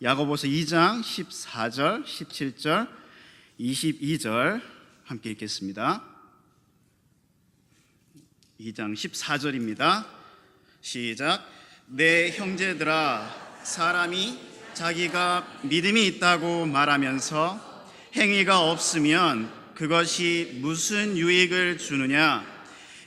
야고보서 2장 14절, 17절, 22절 함께 읽겠습니다. 2장 14절입니다. 시작. 내 형제들아, 사람이 자기가 믿음이 있다고 말하면서 행위가 없으면 그것이 무슨 유익을 주느냐?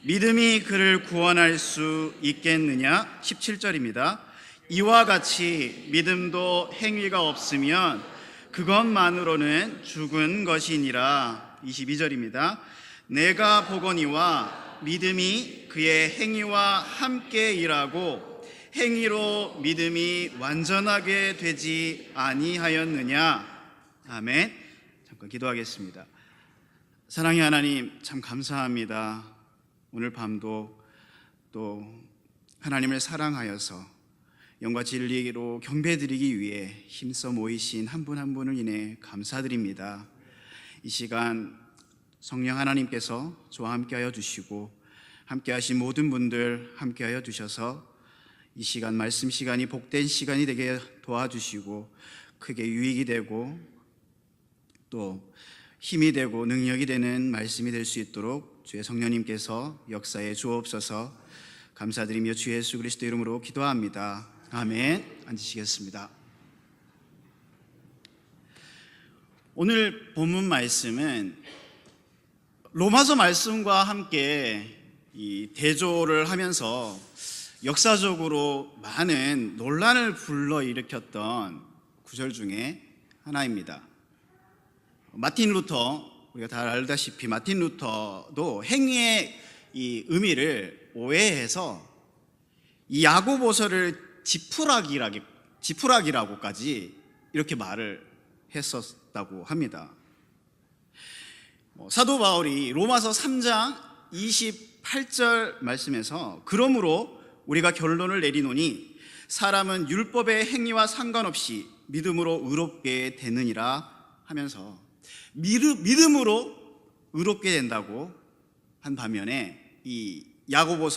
믿음이 그를 구원할 수 있겠느냐? 17절입니다. 이와 같이 믿음도 행위가 없으면 그것만으로는 죽은 것이니라. 22절입니다. 내가 보거니와 믿음이 그의 행위와 함께 일하고 행위로 믿음이 완전하게 되지 아니하였느냐? 아멘. 잠깐 기도하겠습니다. 사랑의 하나님, 참 감사합니다. 오늘 밤도 또 하나님을 사랑하여서 영과 진리로 경배드리기 위해 힘써 모이신 한 분 한 분을 인해 감사드립니다. 이 시간 성령 하나님께서 저와 함께하여 주시고 함께하신 모든 분들 함께하여 주셔서 이 시간 말씀 시간이 복된 시간이 되게 도와주시고 크게 유익이 되고 또 힘이 되고 능력이 되는 말씀이 될 수 있도록 주의 성령님께서 역사에 주옵소서. 감사드리며 주 예수 그리스도 이름으로 기도합니다. 아멘. 앉으시겠습니다. 오늘 본문 말씀은 로마서 말씀과 함께 이 대조를 하면서 역사적으로 많은 논란을 불러일으켰던 구절 중에 하나입니다. 마틴 루터, 우리가 다 알다시피 마틴 루터도 행위의 이 의미를 오해해서 이 야고보서를 지푸라기라고까지 이렇게 말을 했었다고 합니다. 사도 바울이 로마서 3장 28절 말씀에서 그러므로 우리가 결론을 내리노니 사람은 율법의 행위와 상관없이 믿음으로 의롭게 되느니라 하면서 믿음으로 의롭게 된다고 한 반면에 이 야고보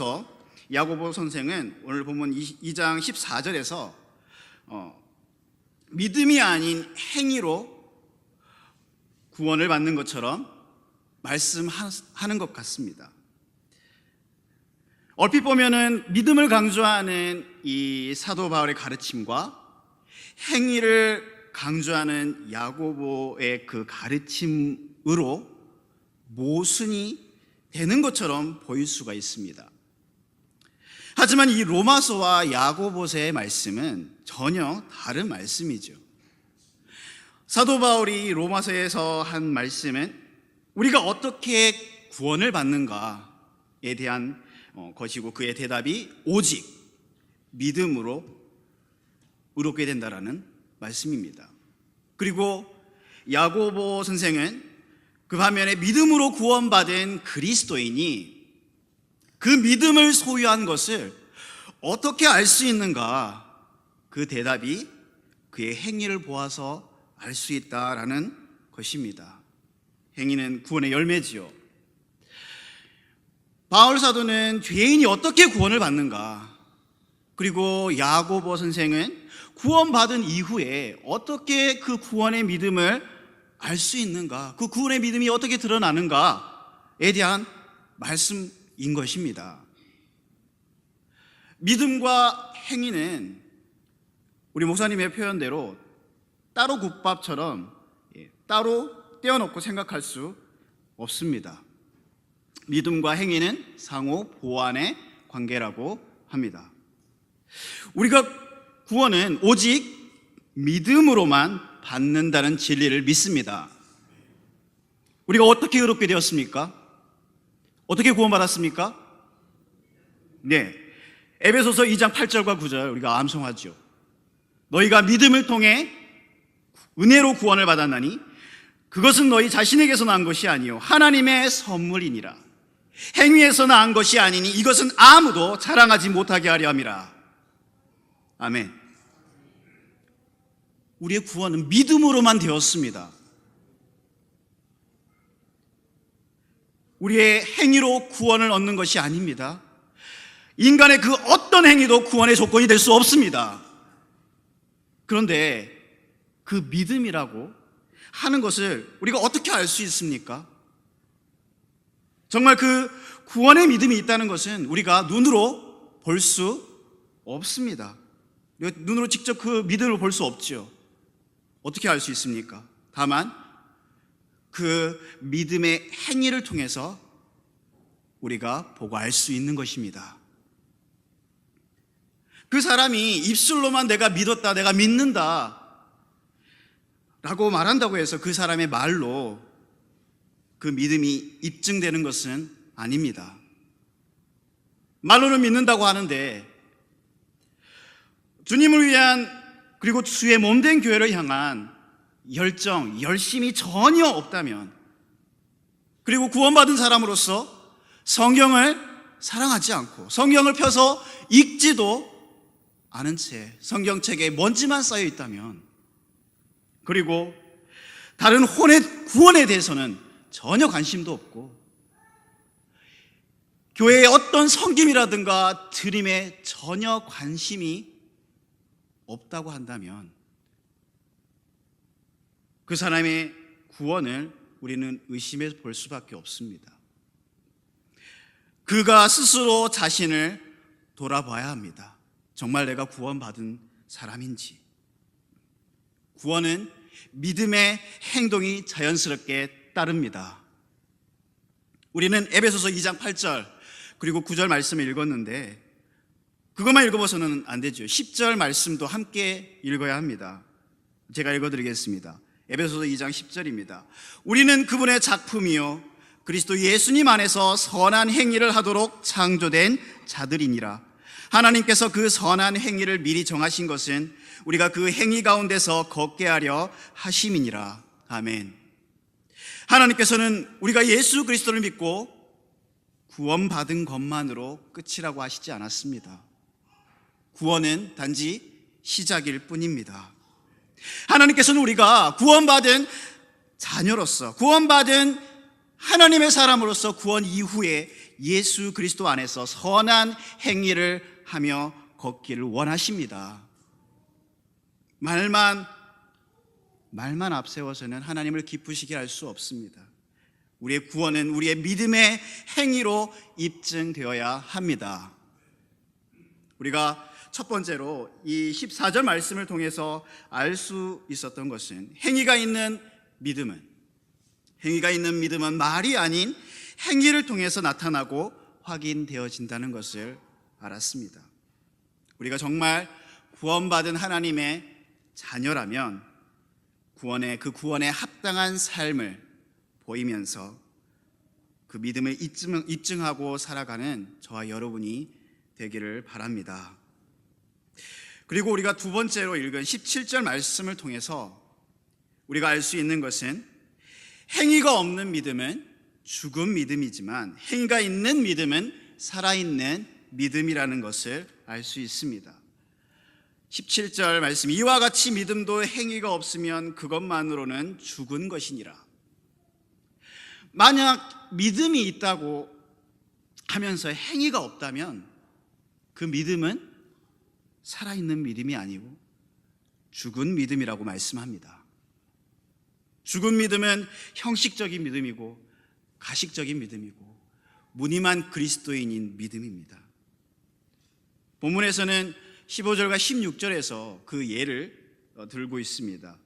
선생은 오늘 보면 2장 14절에서 믿음이 아닌 행위로 구원을 받는 것처럼 말씀하는 것 같습니다. 얼핏 보면은 믿음을 강조하는 이 사도 바울의 가르침과 행위를 강조하는 야고보의 그 가르침으로 모순이 되는 것처럼 보일 수가 있습니다. 하지만 이 로마서와 야고보서의 말씀은 전혀 다른 말씀이죠. 사도 바울이 로마서에서 한 말씀은 우리가 어떻게 구원을 받는가에 대한 것이고 그의 대답이 오직 믿음으로 의롭게 된다라는 말씀입니다. 그리고 야고보 선생은 그 반면에 믿음으로 구원받은 그리스도인이 그 믿음을 소유한 것을 어떻게 알 수 있는가? 그 대답이 그의 행위를 보아서 알 수 있다라는 것입니다. 행위는 구원의 열매지요. 바울 사도는 죄인이 어떻게 구원을 받는가? 그리고 야고보 선생은 구원받은 이후에 어떻게 그 구원의 믿음을 알 수 있는가? 그 구원의 믿음이 어떻게 드러나는가에 대한 말씀인 것입니다. 믿음과 행위는 우리 목사님의 표현대로 따로 국밥처럼 따로 떼어놓고 생각할 수 없습니다. 믿음과 행위는 상호 보완의 관계라고 합니다. 우리가 구원은 오직 믿음으로만 받는다는 진리를 믿습니다. 우리가 어떻게 의롭게 되었습니까? 어떻게 구원받았습니까? 네, 에베소서 2장 8절과 9절 우리가 암송하죠. 너희가 믿음을 통해 은혜로 구원을 받았나니 그것은 너희 자신에게서 난 것이 아니요 하나님의 선물이니라. 행위에서 난 것이 아니니 이것은 아무도 자랑하지 못하게 하려 함이라. 아멘. 우리의 구원은 믿음으로만 되었습니다. 우리의 행위로 구원을 얻는 것이 아닙니다. 인간의 그 어떤 행위도 구원의 조건이 될 수 없습니다. 그런데 그 믿음이라고 하는 것을 우리가 어떻게 알 수 있습니까? 정말 그 구원의 믿음이 있다는 것은 우리가 눈으로 볼 수 없습니다. 우리가 눈으로 직접 그 믿음을 볼 수 없죠. 어떻게 알 수 있습니까? 다만 그 믿음의 행위를 통해서 우리가 보고 알 수 있는 것입니다. 그 사람이 입술로만 내가 믿었다, 내가 믿는다 라고 말한다고 해서 그 사람의 말로 그 믿음이 입증되는 것은 아닙니다. 말로는 믿는다고 하는데 주님을 위한 그리고 주의 몸된 교회를 향한 열정, 열심이 전혀 없다면, 그리고 구원받은 사람으로서 성경을 사랑하지 않고 성경을 펴서 읽지도 않은 채 성경책에 먼지만 쌓여 있다면, 그리고 다른 구원에 대해서는 전혀 관심도 없고 교회의 어떤 섬김이라든가 드림에 전혀 관심이 없다고 한다면 그 사람의 구원을 우리는 의심해 볼 수밖에 없습니다. 그가 스스로 자신을 돌아봐야 합니다. 정말 내가 구원받은 사람인지. 구원은 믿음의 행동이 자연스럽게 따릅니다. 우리는 에베소서 2장 8절 그리고 9절 말씀을 읽었는데 그것만 읽어봐서는 안 되죠. 10절 말씀도 함께 읽어야 합니다. 제가 읽어드리겠습니다. 에베소서 2장 10절입니다. 우리는 그분의 작품이요 그리스도 예수님 안에서 선한 행위를 하도록 창조된 자들이니라. 하나님께서 그 선한 행위를 미리 정하신 것은 우리가 그 행위 가운데서 걷게 하려 하심이니라. 아멘. 하나님께서는 우리가 예수 그리스도를 믿고 구원받은 것만으로 끝이라고 하시지 않았습니다. 구원은 단지 시작일 뿐입니다. 하나님께서는 우리가 구원받은 자녀로서, 구원받은 하나님의 사람으로서 구원 이후에 예수 그리스도 안에서 선한 행위를 하며 걷기를 원하십니다. 말만 앞세워서는 하나님을 기쁘시게 할 수 없습니다. 우리의 구원은 우리의 믿음의 행위로 입증되어야 합니다. 우리가 첫 번째로 이 14절 말씀을 통해서 알 수 있었던 것은 행위가 있는 믿음은 말이 아닌 행위를 통해서 나타나고 확인되어진다는 것을 알았습니다. 우리가 정말 구원받은 하나님의 자녀라면 그 구원에 합당한 삶을 보이면서 그 믿음을 입증하고 살아가는 저와 여러분이 되기를 바랍니다. 그리고 우리가 두 번째로 읽은 17절 말씀을 통해서 우리가 알 수 있는 것은 행위가 없는 믿음은 죽은 믿음이지만 행위가 있는 믿음은 살아있는 믿음이라는 것을 알 수 있습니다. 17절 말씀, 이와 같이 믿음도 행위가 없으면 그것만으로는 죽은 것이니라. 만약 믿음이 있다고 하면서 행위가 없다면 그 믿음은 살아있는 믿음이 아니고 죽은 믿음이라고 말씀합니다. 죽은 믿음은 형식적인 믿음이고 가식적인 믿음이고 무늬만 그리스도인인 믿음입니다. 본문에서는 15절과 16절에서 그 예를 들고 있습니다.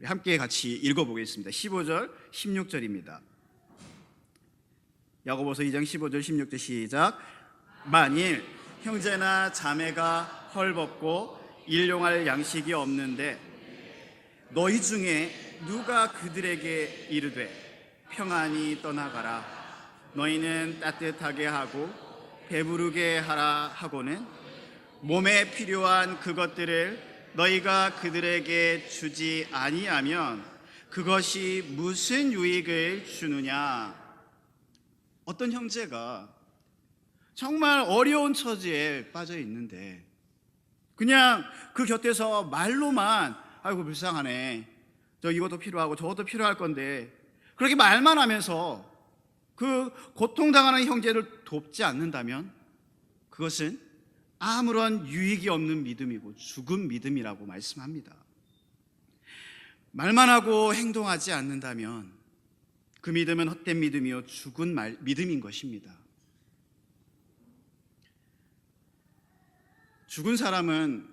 함께 같이 읽어보겠습니다. 15절, 16절입니다. 야고보서 2장 15절, 16절 시작. 만일 형제나 자매가 헐벗고 일용할 양식이 없는데 너희 중에 누가 그들에게 이르되 평안히 떠나가라, 너희는 따뜻하게 하고 배부르게 하라 하고는 몸에 필요한 그것들을 너희가 그들에게 주지 아니하면 그것이 무슨 유익을 주느냐. 어떤 형제가 정말 어려운 처지에 빠져 있는데 그냥 그 곁에서 말로만 아이고 불쌍하네, 저 이것도 필요하고 저것도 필요할 건데 그렇게 말만 하면서 그 고통당하는 형제를 돕지 않는다면 그것은 아무런 유익이 없는 믿음이고 죽은 믿음이라고 말씀합니다. 말만 하고 행동하지 않는다면 그 믿음은 헛된 믿음이요 죽은 믿음인 것입니다. 죽은 사람은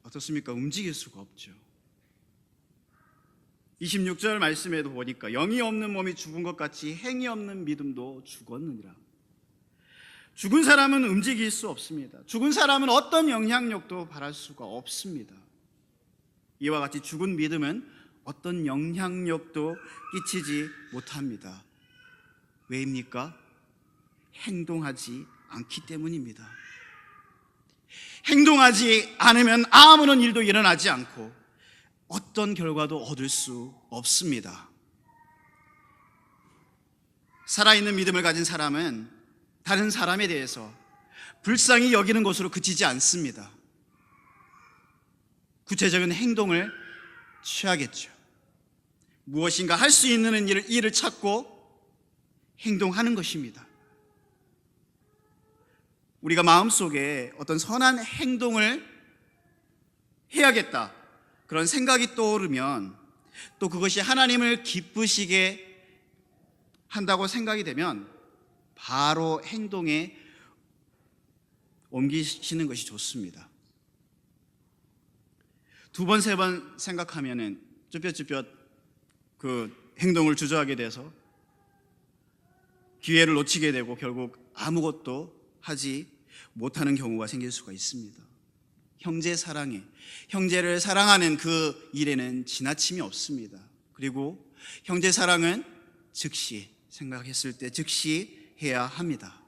어떻습니까? 움직일 수가 없죠. 26절 말씀에도 보니까 영이 없는 몸이 죽은 것 같이 행이 없는 믿음도 죽었느니라. 죽은 사람은 움직일 수 없습니다. 죽은 사람은 어떤 영향력도 발할 수가 없습니다. 이와 같이 죽은 믿음은 어떤 영향력도 끼치지 못합니다. 왜입니까? 행동하지 않기 때문입니다. 행동하지 않으면 아무런 일도 일어나지 않고 어떤 결과도 얻을 수 없습니다. 살아있는 믿음을 가진 사람은 다른 사람에 대해서 불쌍히 여기는 것으로 그치지 않습니다. 구체적인 행동을 취하겠죠. 무엇인가 할 수 있는 일을 찾고 행동하는 것입니다. 우리가 마음속에 어떤 선한 행동을 해야겠다, 그런 생각이 떠오르면, 또 그것이 하나님을 기쁘시게 한다고 생각이 되면 바로 행동에 옮기시는 것이 좋습니다. 두 번, 세 번 생각하면은 쭈뼛쭈뼛 그 행동을 주저하게 돼서 기회를 놓치게 되고 결국 아무것도 하지 못하는 경우가 생길 수가 있습니다. 형제 사랑에, 형제를 사랑하는 그 일에는 지나침이 없습니다. 그리고 형제 사랑은 즉시, 생각했을 때 즉시 해야 합니다.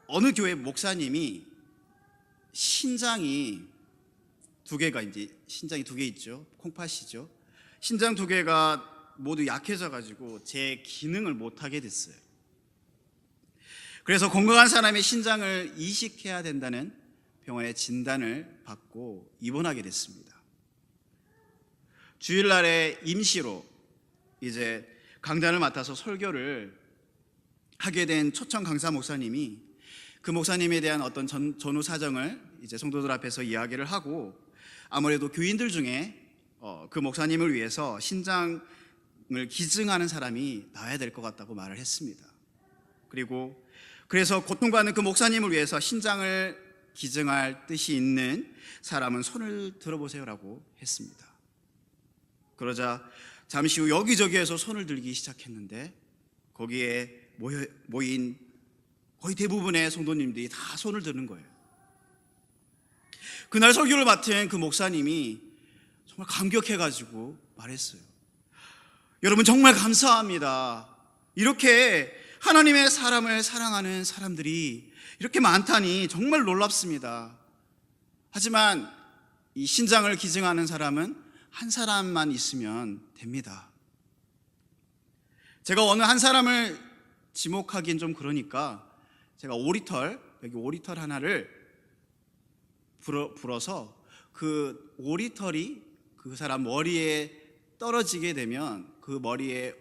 어느 교회 목사님이 신장이 두 개가 있죠. 콩팥이죠. 신장 두 개가 모두 약해져 가지고 제 기능을 못 하게 됐어요. 그래서 건강한 사람의 신장을 이식해야 된다는 병원의 진단을 받고 입원하게 됐습니다. 주일날에 임시로 이제 강단을 맡아서 설교를 하게 된 초청 강사 목사님이 그 목사님에 대한 어떤 전후 사정을 이제 성도들 앞에서 이야기를 하고, 아무래도 교인들 중에 그 목사님을 위해서 신장을 기증하는 사람이 나와야 될 것 같다고 말을 했습니다. 그래서 고통받는 그 목사님을 위해서 신장을 기증할 뜻이 있는 사람은 손을 들어보세요라고 했습니다. 그러자 잠시 후 여기저기에서 손을 들기 시작했는데 거기에 모인 거의 대부분의 성도님들이 다 손을 드는 거예요. 그날 설교를 맡은 그 목사님이 정말 감격해가지고 말했어요. 여러분 정말 감사합니다. 이렇게 하나님의 사람을 사랑하는 사람들이 이렇게 많다니 정말 놀랍습니다. 하지만 이 신장을 기증하는 사람은 한 사람만 있으면 됩니다. 제가 어느 한 사람을 지목하기엔 좀 그러니까 제가 여기 오리털 하나를 불어서 그 오리털이 그 사람 머리에 떨어지게 되면, 그 머리에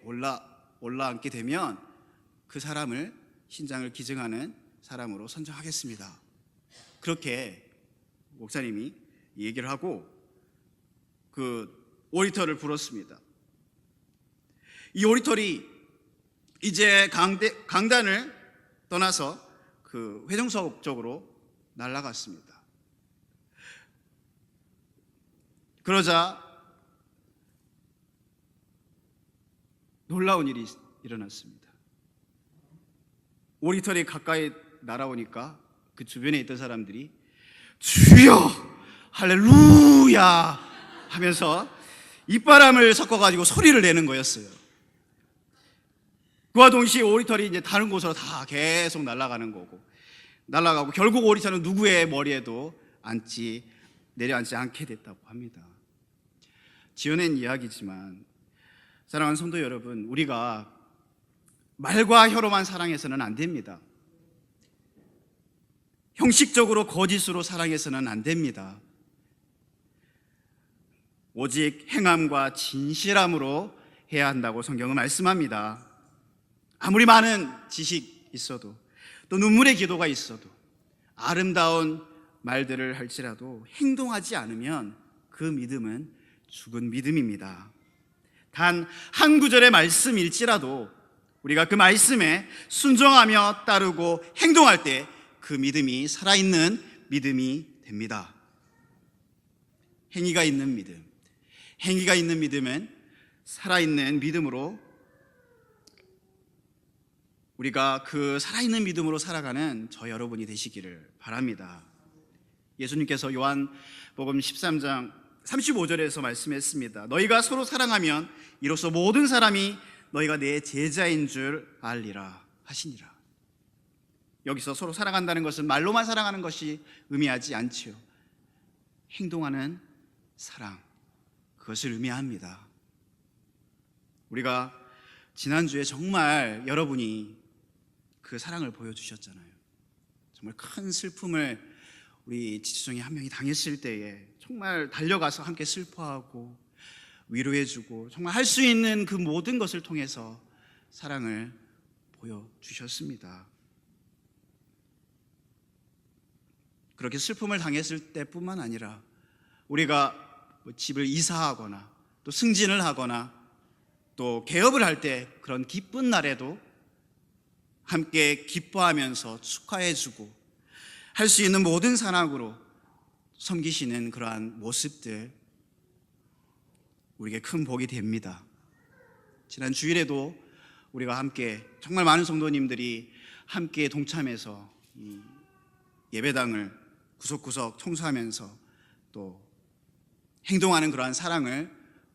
올라앉게 되면 그 사람을 신장을 기증하는 사람으로 선정하겠습니다. 그렇게 목사님이 얘기를 하고 그 오리털을 불었습니다. 이 오리털이 이제 강단을 떠나서 그 회중석 쪽으로 날아갔습니다. 그러자 놀라운 일이 일어났습니다. 오리털이 가까이 날아오니까 그 주변에 있던 사람들이 주여 할렐루야 하면서 입바람을 섞어가지고 소리를 내는 거였어요. 그와 동시에 오리털이 이제 다른 곳으로 다 계속 날아가고 결국 오리털은 누구의 머리에도 내려앉지 않게 됐다고 합니다. 지어낸 이야기지만 사랑하는 성도 여러분, 우리가 말과 혀로만 사랑해서는 안 됩니다. 형식적으로 거짓으로 사랑해서는 안 됩니다. 오직 행함과 진실함으로 해야 한다고 성경은 말씀합니다. 아무리 많은 지식이 있어도, 또 눈물의 기도가 있어도, 아름다운 말들을 할지라도 행동하지 않으면 그 믿음은 죽은 믿음입니다. 단 한 구절의 말씀일지라도 우리가 그 말씀에 순종하며 따르고 행동할 때 그 믿음이 살아있는 믿음이 됩니다. 행위가 있는 믿음, 행위가 있는 믿음은 살아있는 믿음으로 우리가 그 살아있는 믿음으로 살아가는 저 여러분이 되시기를 바랍니다. 예수님께서 요한복음 13장 35절에서 말씀했습니다. 너희가 서로 사랑하면 이로써 모든 사람이 너희가 내 제자인 줄 알리라 하시니라. 여기서 서로 사랑한다는 것은 말로만 사랑하는 것이 의미하지 않지요. 행동하는 사랑, 그것을 의미합니다. 우리가 지난주에 정말 여러분이 그 사랑을 보여주셨잖아요. 정말 큰 슬픔을 우리 지체중에 한 명이 당했을 때에 정말 달려가서 함께 슬퍼하고 위로해주고 정말 할 수 있는 그 모든 것을 통해서 사랑을 보여주셨습니다. 그렇게 슬픔을 당했을 때뿐만 아니라 우리가 집을 이사하거나 또 승진을 하거나 또 개업을 할 때 그런 기쁜 날에도 함께 기뻐하면서 축하해주고 할 수 있는 모든 사랑으로 섬기시는 그러한 모습들 우리에게 큰 복이 됩니다. 지난 주일에도 우리가 함께 정말 많은 성도님들이 함께 동참해서 이 예배당을 구석구석 청소하면서 또 행동하는 그러한 사랑을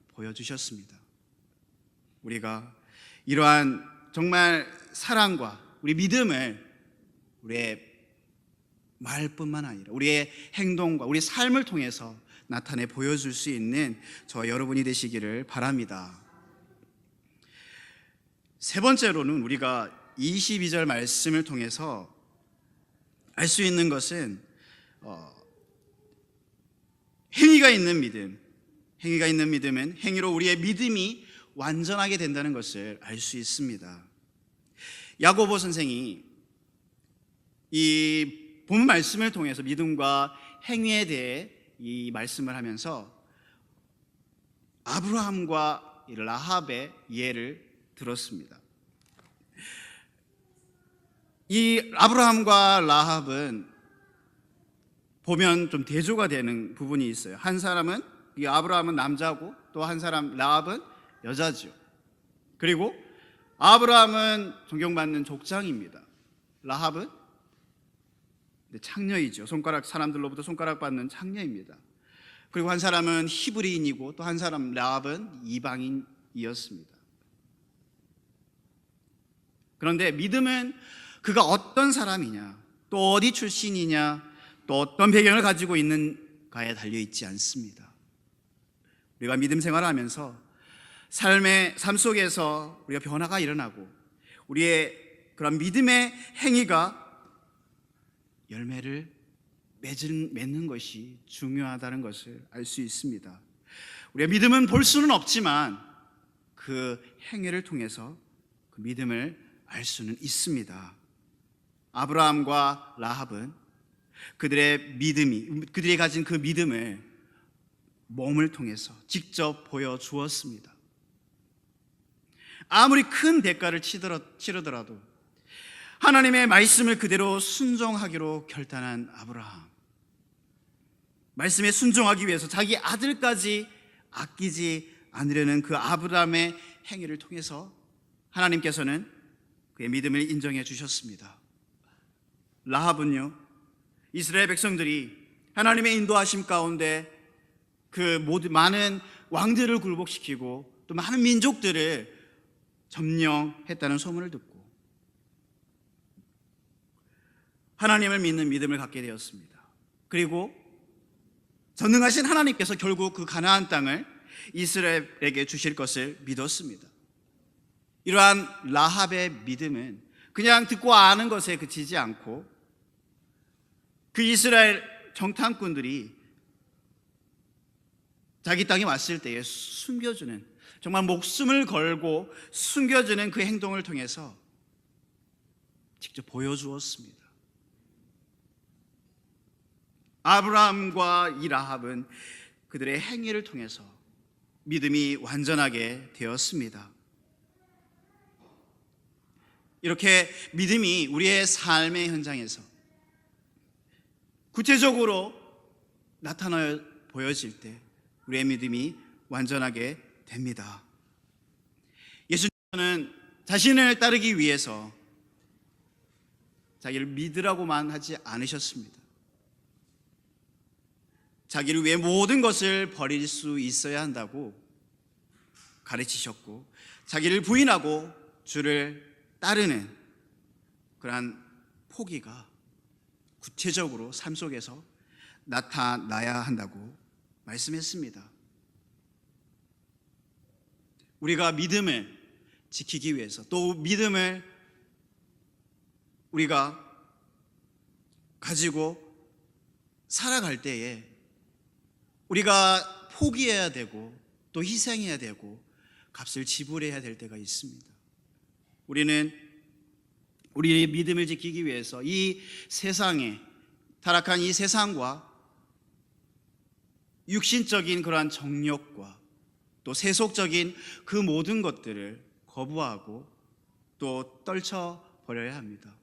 보여주셨습니다. 우리가 이러한 정말 사랑과 우리 믿음을 우리의 말뿐만 아니라 우리의 행동과 우리 삶을 통해서 나타내 보여줄 수 있는 저와 여러분이 되시기를 바랍니다. 세 번째로는 우리가 22절 말씀을 통해서 알 수 있는 것은 행위가 있는 믿음, 행위가 있는 믿음은 행위로 우리의 믿음이 완전하게 된다는 것을 알 수 있습니다. 야고보 선생이 이 본 말씀을 통해서 믿음과 행위에 대해 이 말씀을 하면서 아브라함과 라합의 예를 들었습니다. 이 아브라함과 라합은 보면 좀 대조가 되는 부분이 있어요. 한 사람은 이 아브라함은 남자고 또 한 사람 라합은 여자죠. 그리고 아브라함은 존경받는 족장입니다. 라합은 창녀이죠. 사람들로부터 손가락 받는 창녀입니다. 그리고 한 사람은 히브리인이고 또 한 사람 라합은 이방인이었습니다. 그런데 믿음은 그가 어떤 사람이냐, 또 어디 출신이냐, 또 어떤 배경을 가지고 있는가에 달려있지 않습니다. 우리가 믿음 생활을 하면서 삶 속에서 우리가 변화가 일어나고 우리의 그런 믿음의 행위가 열매를 맺는 것이 중요하다는 것을 알 수 있습니다. 우리가 믿음은 볼 수는 없지만 그 행위를 통해서 그 믿음을 알 수는 있습니다. 아브라함과 라합은 그들이 가진 그 믿음을 몸을 통해서 직접 보여주었습니다. 아무리 큰 대가를 치르더라도 하나님의 말씀을 그대로 순종하기로 결단한 아브라함, 말씀에 순종하기 위해서 자기 아들까지 아끼지 않으려는 그 아브라함의 행위를 통해서 하나님께서는 그의 믿음을 인정해 주셨습니다. 라합은요, 이스라엘 백성들이 하나님의 인도하심 가운데 그 모든 많은 왕들을 굴복시키고 또 많은 민족들을 점령했다는 소문을 듣고 하나님을 믿는 믿음을 갖게 되었습니다. 그리고 전능하신 하나님께서 결국 그 가나안 땅을 이스라엘에게 주실 것을 믿었습니다. 이러한 라합의 믿음은 그냥 듣고 아는 것에 그치지 않고 그 이스라엘 정탐꾼들이 자기 땅에 왔을 때에 숨겨주는, 정말 목숨을 걸고 숨겨주는 그 행동을 통해서 직접 보여주었습니다. 아브라함과 이 라합은 그들의 행위를 통해서 믿음이 완전하게 되었습니다. 이렇게 믿음이 우리의 삶의 현장에서 구체적으로 나타나 보여질 때 우리의 믿음이 완전하게 됩니다. 예수님은 자신을 따르기 위해서 자기를 믿으라고만 하지 않으셨습니다. 자기를 위해 모든 것을 버릴 수 있어야 한다고 가르치셨고, 자기를 부인하고 주를 따르는 그러한 포기가 구체적으로 삶 속에서 나타나야 한다고 말씀했습니다. 우리가 믿음을 지키기 위해서, 또 믿음을 우리가 가지고 살아갈 때에 우리가 포기해야 되고 또 희생해야 되고 값을 지불해야 될 때가 있습니다. 우리는 우리의 믿음을 지키기 위해서 이 세상에, 타락한 이 세상과 육신적인 그러한 정욕과 또 세속적인 그 모든 것들을 거부하고 또 떨쳐버려야 합니다.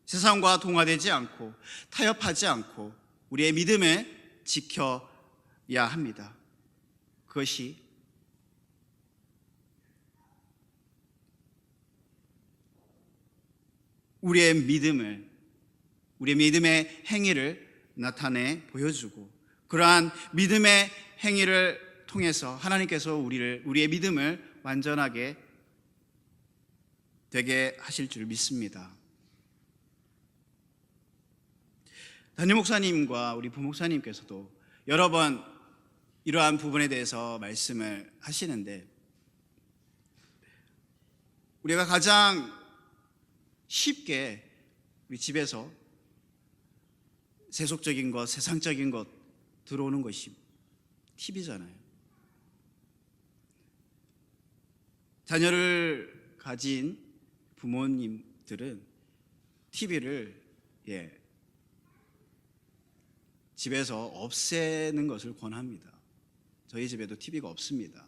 세상과 동화되지 않고 타협하지 않고 우리의 믿음을 지켜야 합니다. 그것이 우리의 믿음의 행위를 나타내 보여주고, 그러한 믿음의 행위를 통해서 하나님께서 우리의 믿음을 완전하게 되게 하실 줄 믿습니다. 담임 목사님과 우리 부목사님께서도 여러 번 이러한 부분에 대해서 말씀을 하시는데, 우리가 가장 쉽게 우리 집에서 세속적인 것, 세상적인 것 들어오는 것이 TV잖아요. 자녀를 가진 부모님들은 TV를 집에서 없애는 것을 권합니다. 저희 집에도 TV가 없습니다.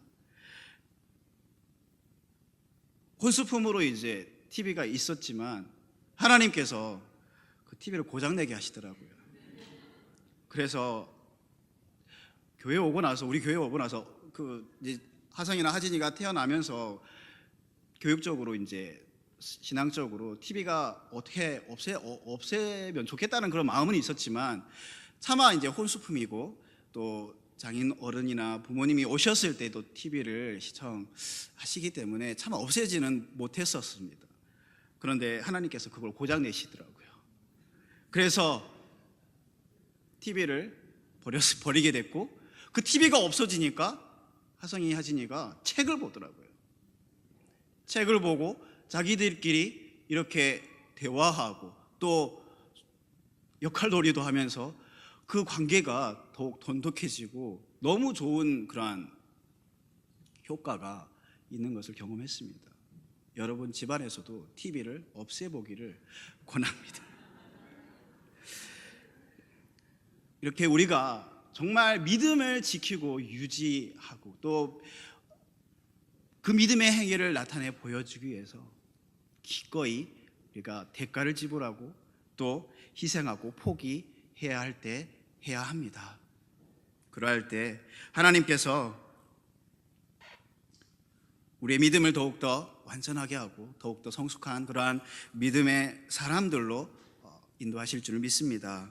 혼수품으로 이제 TV가 있었지만 하나님께서 그 TV를 고장내게 하시더라고요. 그래서 우리 교회 오고 나서 그 이제 하성이나 하진이가 태어나면서 교육적으로 이제 신앙적으로 TV가 어떻게 없애면 좋겠다는 그런 마음은 있었지만, 차마 이제 혼수품이고 또 장인 어른이나 부모님이 오셨을 때도 TV를 시청하시기 때문에 차마 없애지는 못했었습니다. 그런데 하나님께서 그걸 고장내시더라고요. 그래서 TV를 버리게 됐고, 그 TV가 없어지니까 하성이, 하진이가 책을 보더라고요. 책을 보고 자기들끼리 이렇게 대화하고 또 역할놀이도 하면서 그 관계가 더욱 돈독해지고 너무 좋은 그러한 효과가 있는 것을 경험했습니다. 여러분 집안에서도 TV를 없애보기를 권합니다. 이렇게 우리가 정말 믿음을 지키고 유지하고 또 그 믿음의 행위를 나타내 보여주기 위해서 기꺼이 우리가 대가를 지불하고 또 희생하고 포기해야 할 때 해야 합니다. 그러할 때 하나님께서 우리의 믿음을 더욱더 완전하게 하고 더욱더 성숙한 그러한 믿음의 사람들로 인도하실 줄 믿습니다.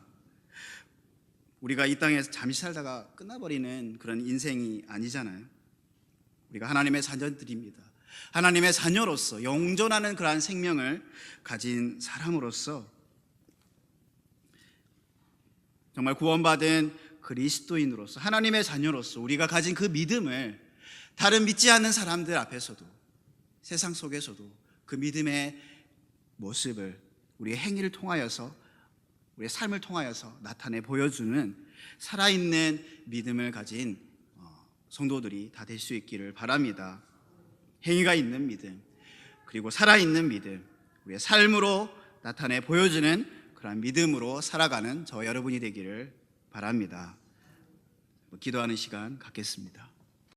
우리가 이 땅에서 잠시 살다가 끝나버리는 그런 인생이 아니잖아요. 우리가 하나님의 자녀들입니다. 하나님의 자녀로서 영존하는 그러한 생명을 가진 사람으로서 정말 구원받은 그리스도인으로서 하나님의 자녀로서 우리가 가진 그 믿음을 다른 믿지 않는 사람들 앞에서도, 세상 속에서도 그 믿음의 모습을 우리의 행위를 통하여서, 우리의 삶을 통하여서 나타내 보여주는 살아있는 믿음을 가진 성도들이 다 될 수 있기를 바랍니다. 행위가 있는 믿음, 그리고 살아있는 믿음, 우리의 삶으로 나타내 보여주는 그런 믿음으로 살아가는 저 여러분이 되기를 바랍니다. 기도하는 시간 갖겠습니다.